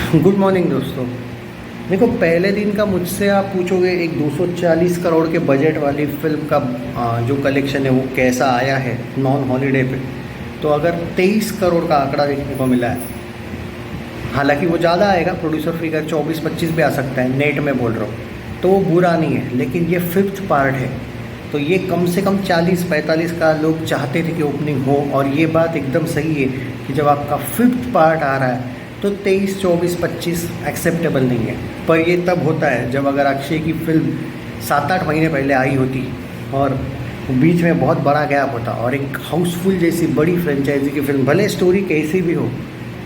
Good morning दोस्तों। देखो, पहले दिन का मुझसे आप पूछोगे एक 240 करोड़ के बजट वाली फिल्म का जो कलेक्शन है वो कैसा आया है नॉन हॉलीडे पे, तो अगर 23 करोड़ का आंकड़ा देखने को मिला है। हालांकि वो ज़्यादा आएगा, प्रोड्यूसर फिगर 24-25 भी आ सकता है, नेट में बोल रहा हूँ, तो वो बुरा नहीं है। लेकिन ये फिफ्थ पार्ट है, तो ये कम से कम 40-45 का लोग चाहते थे कि ओपनिंग हो। और ये बात एकदम सही है कि जब आपका फिफ्थ पार्ट आ रहा है तो 23, 24, 25 एक्सेप्टेबल नहीं है। पर ये तब होता है जब अगर अक्षय की फिल्म 7-8 महीने पहले आई होती और बीच में बहुत बड़ा गैप होता और एक हाउसफुल जैसी बड़ी फ्रेंचाइजी की फिल्म, भले स्टोरी कैसी भी हो,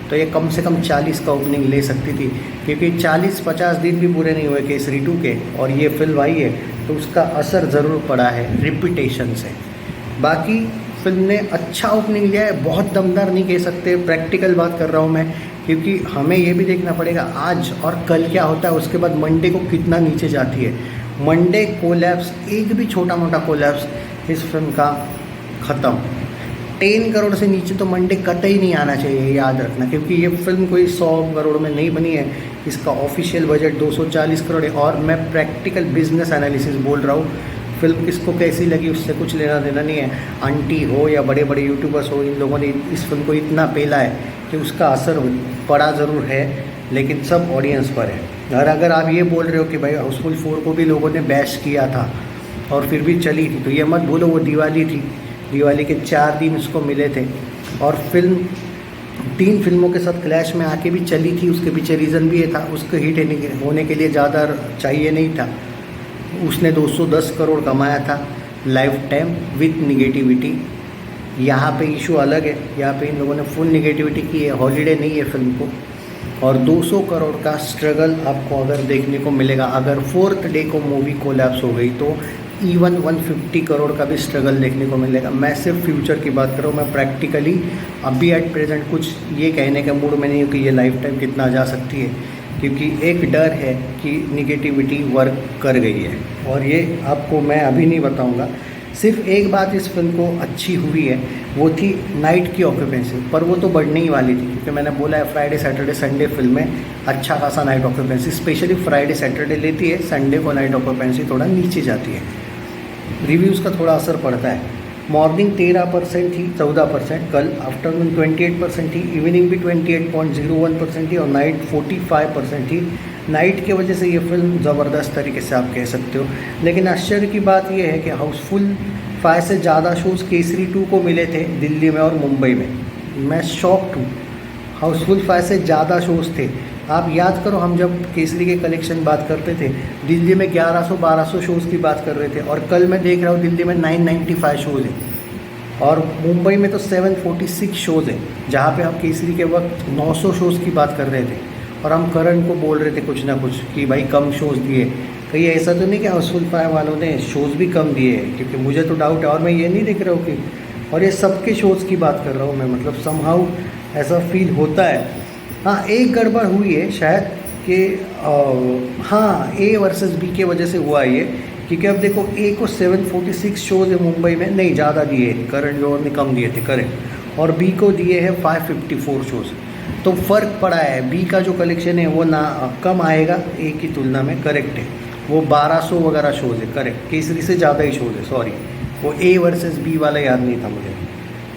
तो ये कम से कम 40 का ओपनिंग ले सकती थी। क्योंकि 40-50 दिन भी पूरे नहीं हुए केसरी 2 के और ये फिल्म आई है, तो उसका असर ज़रूर पड़ा है रिपीटेशन से। बाकी फिल्म ने अच्छा ओपनिंग लिया है, बहुत दमदार नहीं कह सकते, प्रैक्टिकल बात कर रहा हूँ मैं। क्योंकि हमें ये भी देखना पड़ेगा आज और कल क्या होता है, उसके बाद मंडे को कितना नीचे जाती है। मंडे कोलैप्स, एक भी छोटा मोटा कोलैप्स इस फिल्म का ख़त्म। 10 करोड़ से नीचे तो मंडे कतई नहीं आना चाहिए, याद रखना। क्योंकि ये फिल्म कोई 100 करोड़ में नहीं बनी है, इसका ऑफिशियल बजट 240 करोड़ है। और मैं प्रैक्टिकल बिजनेस एनालिसिस बोल रहा हूँ, फिल्म किसको कैसी लगी उससे कुछ लेना देना नहीं है। आंटी हो या बड़े बड़े यूट्यूबर्स हो, इन लोगों ने इस फिल्म को इतना पेला है कि उसका असर पड़ा ज़रूर है, लेकिन सब ऑडियंस पर है। और अगर आप ये बोल रहे हो कि भाई हाउसफुल 4 को भी लोगों ने बैश किया था और फिर भी चली थी, तो ये मत भूलो वो दिवाली थी, दिवाली के 4 दिन उसको मिले थे और फिल्म 3 फिल्मों के साथ क्लैश में आके भी चली थी। उसके पीछे रीज़न भी ये था, उसको हिट होने के लिए ज़्यादा चाहिए नहीं था। उसने 210 करोड़ कमाया था लाइफ टाइम विथ निगेटिविटी। यहाँ पे इशू अलग है, यहाँ पे इन लोगों ने फुल निगेटिविटी की है, हॉलीडे नहीं है फिल्म को। और 200 करोड़ का स्ट्रगल आपको अगर देखने को मिलेगा, अगर 4th डे को मूवी कोलैप्स हो गई तो इवन 150 करोड़ का भी स्ट्रगल देखने को मिलेगा। मैं सिर्फ फ्यूचर की बात कर रहा हूँ, मैं प्रैक्टिकली अभी एट प्रेजेंट कुछ ये कहने के मूड में नहीं हूँ कि ये लाइफ टाइम कितना जा सकती है। क्योंकि एक डर है कि निगेटिविटी वर्क कर गई है, और ये आपको मैं अभी नहीं बताऊंगा। सिर्फ एक बात इस फिल्म को अच्छी हुई है, वो थी नाइट की ऑक्यूपेंसी, पर वो तो बढ़ने ही वाली थी। क्योंकि मैंने बोला है फ्राइडे सैटरडे संडे फिल्म में अच्छा खासा night occupancy, specially Friday Saturday लेती है, संडे को नाइट ऑक्यूपेंसी थोड़ा नीचे जाती है। रिव्यूज़ का थोड़ा असर पड़ता है। मॉर्निंग 13% थी, 14% कल, आफ्टरनून 28% थी, इवनिंग भी 28.01% थी और नाइट 45% थी। नाइट की वजह से ये फिल्म ज़बरदस्त तरीके से आप कह सकते हो। लेकिन आश्चर्य की बात यह है कि हाउसफुल 5 से ज़्यादा शोज़ केसरी 2 को मिले थे दिल्ली में और मुंबई में। मैं शॉक्ड हूँ, हाउसफुल 5 से ज़्यादा शोज़ थे। आप याद करो, हम जब केसरी के कलेक्शन बात करते थे, दिल्ली में 1100-1200 शोज़ की बात कर रहे थे, और कल मैं देख रहा हूँ दिल्ली में 995 शोज़ हैं और मुंबई में तो 746 शोज़ हैं। जहाँ पे हम केसरी के वक्त 900 शोज़ की बात कर रहे थे और हम करण को बोल रहे थे कुछ ना कुछ कि भाई कम शोज़ दिए। कहीं ऐसा तो नहीं कि हाउसफुल 5 वालों ने शोज़ भी कम दिए हैं, क्योंकि मुझे तो डाउट है। और मैं ये नहीं देख रहा हूँ कि, और ये सबके शोज़ की बात कर रहा हूँ मैं, मतलब समहाउ ऐसा फील होता है। हाँ, एक गड़बड़ हुई है शायद कि हाँ, ए वर्सेस बी के वजह से हुआ ये। क्योंकि अब देखो, ए को 746 शोज़ है मुंबई में, नहीं ज़्यादा दिए, करण जौहर ने कम दिए थे करेक्ट, और बी को दिए हैं 554 शोज़। तो फ़र्क पड़ा है, बी का जो कलेक्शन है वो ना कम आएगा ए की तुलना में, करेक्ट है। वो 1200 वगैरह शोज़ है, करेक्ट, केसरी से ज़्यादा ही शोज़ है, सॉरी, वो ए वर्सेस बी वाला याद नहीं था मुझे।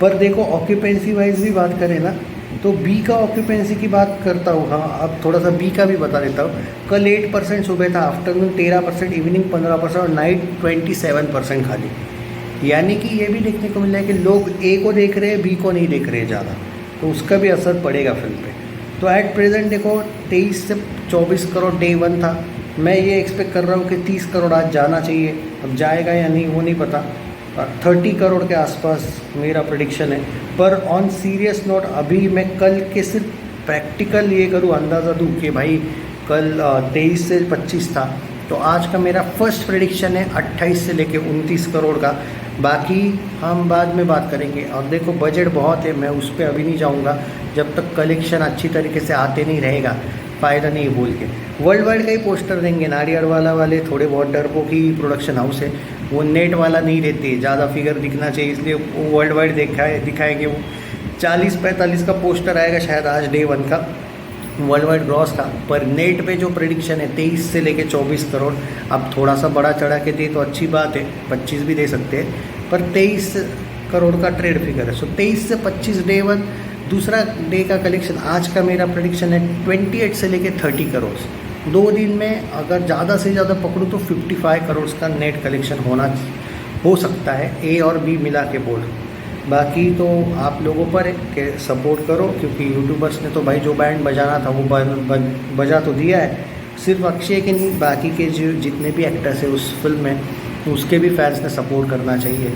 पर देखो, ऑक्यूपेंसी वाइज भी बात करें ना, तो बी का ऑक्यूपेंसी की बात करता हूँ। हाँ, अब थोड़ा सा बी का भी बता देता हूँ। कल 8% सुबह था, आफ्टरनून 13%, इवनिंग 15% और नाइट 27% खाली। यानी कि ये भी देखने को मिल रहा है कि लोग ए को देख रहे हैं, बी को नहीं देख रहे ज़्यादा, तो उसका भी असर पड़ेगा फिल्म पे। तो एट प्रेजेंट देखो, 23 से 24 करोड़ डे 1 था। मैं ये एक्सपेक्ट कर रहा हूँ कि 30 करोड़ आज जाना चाहिए। अब जाएगा या नहीं वो नहीं पता। 30 करोड़ के आसपास मेरा प्रेडिक्शन है। पर ऑन सीरियस नोट, अभी मैं कल के सिर्फ प्रैक्टिकल ये करूँ, अंदाज़ा दूँ कि भाई कल 23 से 25 था, तो आज का मेरा फर्स्ट प्रेडिक्शन है 28 से लेके 29 करोड़ का। बाकी हम बाद में बात करेंगे। और देखो, बजट बहुत है, मैं उस पर अभी नहीं जाऊँगा जब तक कलेक्शन अच्छी तरीके से आते नहीं रहेगा, फ़ायदा नहीं बोल के। वर्ल्ड वाइड का ही पोस्टर देंगे, नाडियाडवाला वाले थोड़े बहुत डरपोक की प्रोडक्शन हाउस है, वो नेट वाला नहीं देते, ज़्यादा फिगर दिखना चाहिए, इसलिए वो वर्ल्ड वाइड दिखाएंगे। वो 40-45 का पोस्टर आएगा शायद आज डे 1 का। वर्ल्ड वाइड ग्रॉस का, पर नेट पे जो प्रेडिक्शन है 23 से लेके 24 करोड़। अब थोड़ा सा बड़ा चढ़ा के दे तो अच्छी बात है, 25 भी दे सकते हैं, पर 23 करोड़ का ट्रेड फिगर है। सो 23 से 25 डे वन। दूसरा डे का कलेक्शन आज का मेरा प्रेडिक्शन है 28 से लेके 30 करोड़। 2 दिन में अगर ज़्यादा से ज़्यादा पकड़ूँ तो 55 करोड़ का नेट कलेक्शन हो सकता है, ए और बी मिला के बोल। बाकी तो आप लोगों पर है कि सपोर्ट करो, क्योंकि यूट्यूबर्स ने तो भाई जो बैंड बजाना था वो बजा तो दिया है। सिर्फ अक्षय के नहीं, बाकी के जो जितने भी एक्टर्स हैं उस फिल्म में, उसके भी फैंस ने सपोर्ट करना चाहिए।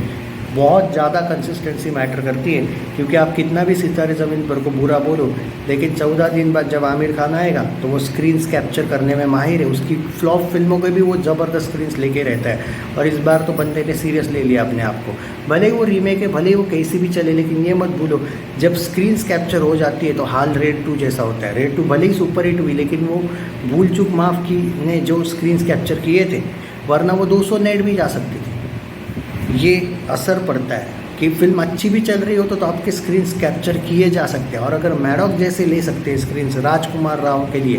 बहुत ज़्यादा कंसिस्टेंसी मैटर करती है, क्योंकि आप कितना भी सितारे ज़मीन पर को बुरा बोलो, लेकिन 14 दिन बाद जब आमिर खान आएगा तो वो स्क्रीन्स कैप्चर करने में माहिर है। उसकी फ्लॉप फिल्मों के भी वो ज़बरदस्त स्क्रीन्स लेके रहता है, और इस बार तो बंदे ने सीरियस ले लिया अपने आप को। भले ही वो रीमेक है, भले ही वो कैसी भी चले, लेकिन ये मत भूलो जब स्क्रीन्स कैप्चर हो जाती है तो हाल रेड 2 जैसा होता है। रेड 2 भले ही सुपर हिट हुई, लेकिन वो भूल चूक माफ़ की ने जो स्क्रीन्स कैप्चर किए थे, वरना वो 200 नेट भी जा सकती थी। ये असर पड़ता है कि फिल्म अच्छी भी चल रही हो तो आपके स्क्रीन्स कैप्चर किए जा सकते हैं। और अगर मैडॉक जैसे ले सकते हैं स्क्रीन्स राजकुमार राव के लिए,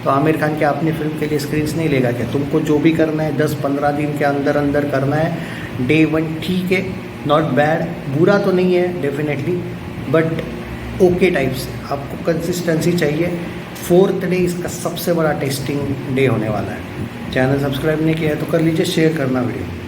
तो आमिर खान क्या अपनी फिल्म के लिए स्क्रीन्स नहीं लेगा क्या? तुमको जो भी करना है 10-15 दिन के अंदर अंदर करना है। डे 1 ठीक है, नॉट बैड, बुरा तो नहीं है डेफिनेटली, बट ओके टाइप से। आपको कंसिस्टेंसी चाहिए। 4th डे इसका सबसे बड़ा टेस्टिंग डे होने वाला है। चैनल सब्सक्राइब नहीं किया है तो कर लीजिए, शेयर करना वीडियो।